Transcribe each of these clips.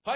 এক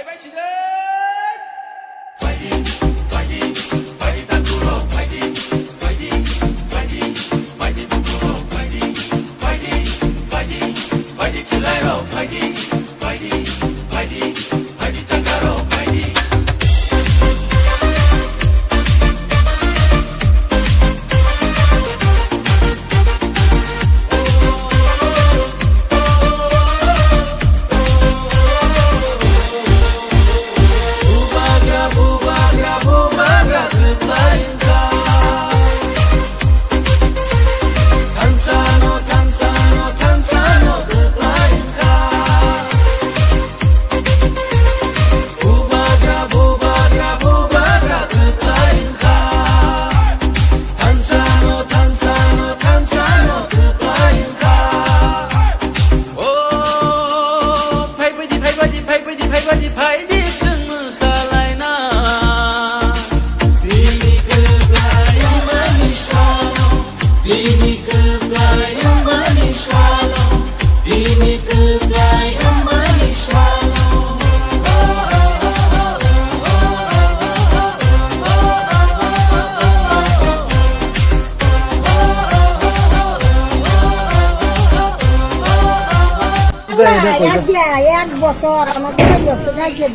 বছর আমাদের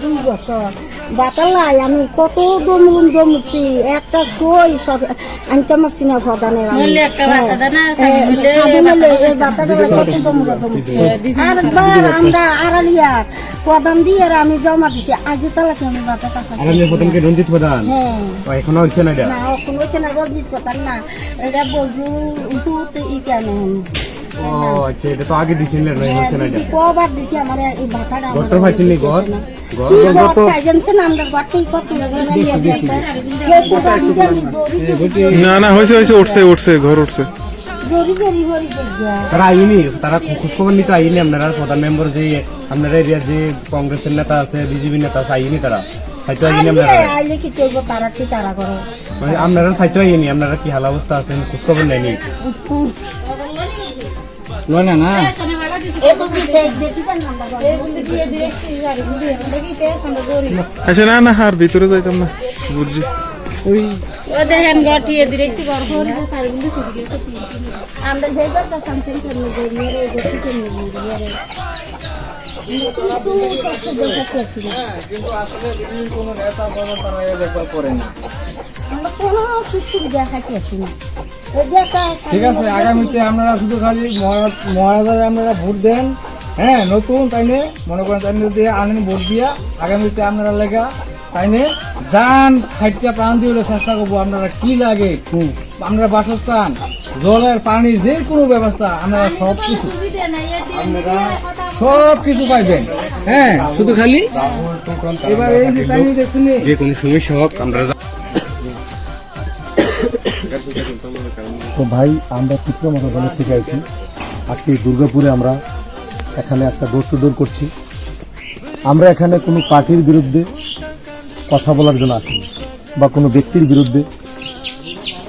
2 বছর বাতালাই আমি কত দমছি একটা সই আনতে পারছি না প্রধানের আরেকবার আমরা আড়ালিয়া প্রধান দিয়ে আমি জমা দিছি আজি তালাকে আমি বাতাটা রঞ্জিত প্রধান এখনো হচ্ছে না এখন হচ্ছে না রঞ্জিত প্রধান না এটা বজু ই কেন ও আচ্ছা এটা তো আগে দিছিলেন না হচ্ছে না এটা কবার দিছি আমার এই বাতাটা গট পাইছেন নি গট গট পাইছেন আমরা গটই কত না হয়েছে উঠছে ঘর উঠছে তারা আইনি তারা খোঁজখবর নিতে আইনি আপনারা প্রধান মেম্বার যে আপনারা এরিয়া যে কংগ্রেসের নেতা আছে বিজেপি নেতা আছে আইনি তারা সাইতো আইনি আপনারা আইলে কি করবো তারা কি তারা করো মানে আপনারা সাইতো আইনি আপনারা কি হাল অবস্থা আছেন খোঁজখবর নেয়নি না না আচ্ছা না আর ভিতরে যাইতাম না বুঝছি ওই দেখেন গটিয়ে দিরেছি ঘর ঘর সারগুলো ছুটি গেছে আমরা যেবার তা সামথিং করে মেরে গটি করে মেরে কিন্তু আসলে কোনো নেতা বড় তারা এই ব্যাপার করে না আমরা কোনো কিছু দেখাতে আসি না ঠিক আছে আগামীতে আপনারা শুধু খালি মহারাজারে আপনারা ভোট দেন হ্যাঁ নতুন তাইনে মনে করেন তাই যদি আনেন ভোট দিয়া আগামীতে আপনারা লেখা তাইনে যান খাইটা প্রাণ দিয়ে চেষ্টা করবো আপনারা কি লাগে আপনারা বাসস্থান জলের পানির যে কোনো ব্যবস্থা আপনারা সব কিছু পাইবেন হ্যাঁ শুধু খালি এবার এই যে তাই দেখছেন যে কোনো সমস্যা হোক আমরা তো ভাই আমরা চিত্রমাথা দলের থেকে আইছি আজকে দুর্গাপুরে আমরা এখানে আজকে ডোর টু ডোর করছি আমরা এখানে কোনো পার্টির বিরুদ্ধে কথা বলার জন্য আসিনি বা কোনো ব্যক্তির বিরুদ্ধে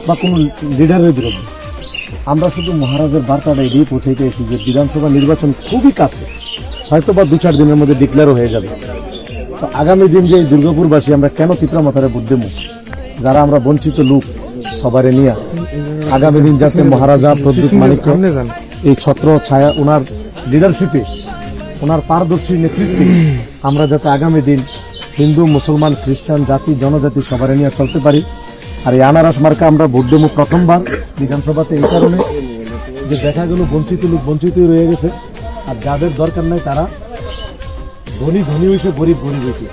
বা কোনো লিডারের বিরুদ্ধে আমরা শুধু মহারাজের বার্তাটা এগিয়ে পৌঁছাইতে এসেছি যে বিধানসভা নির্বাচন খুবই কাছে হয়তো বা 2-4 দিনের মধ্যে ডিক্লেয়ারও হয়ে যাবে তো আগামী দিন যে দুর্গাপুরবাসী আমরা কেন চিত্রমাথারে ভোট দেবো যারা আমরা বঞ্চিত লোক সবারে নিয়ে আগামী দিন যাতে মহারাজা প্রদ্যুৎ মানিক এই ছত্র ছায়া ওনার লিডারশিপে ওনার পারদর্শী নেতৃত্বে আমরা যাতে আগামী দিন হিন্দু মুসলমান খ্রিস্টান জাতি জনজাতি সবারে নিয়ে চলতে পারি আর এই আনারস মার্কা আমরা ভোট দেবো প্রথমবার বিধানসভাতে এই কারণে যে দেখা গেল বঞ্চিত লোক বঞ্চিতই রয়ে গেছে আর যাদের দরকার নাই তারা ধনী ধনী হয়েছে গরিব গরিব হয়েছে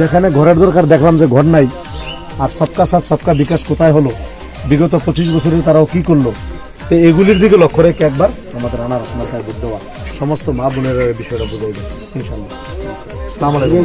যেখানে ঘরের দরকার দেখলাম যে ঘর নাই আর সবকা সাথ সবকা বিকাশ কোথায় হলো বিগত 25 বছরে তারাও কি করলো তো এগুলির দিকে লক্ষ্য রেখে একবার আমাদের আনারস মার্কায় ভোট দেওয়া সমস্ত মা বোনের বিষয়টা বুঝাইবে ইনশাআল্লাহ। আসসালামু আলাইকুম।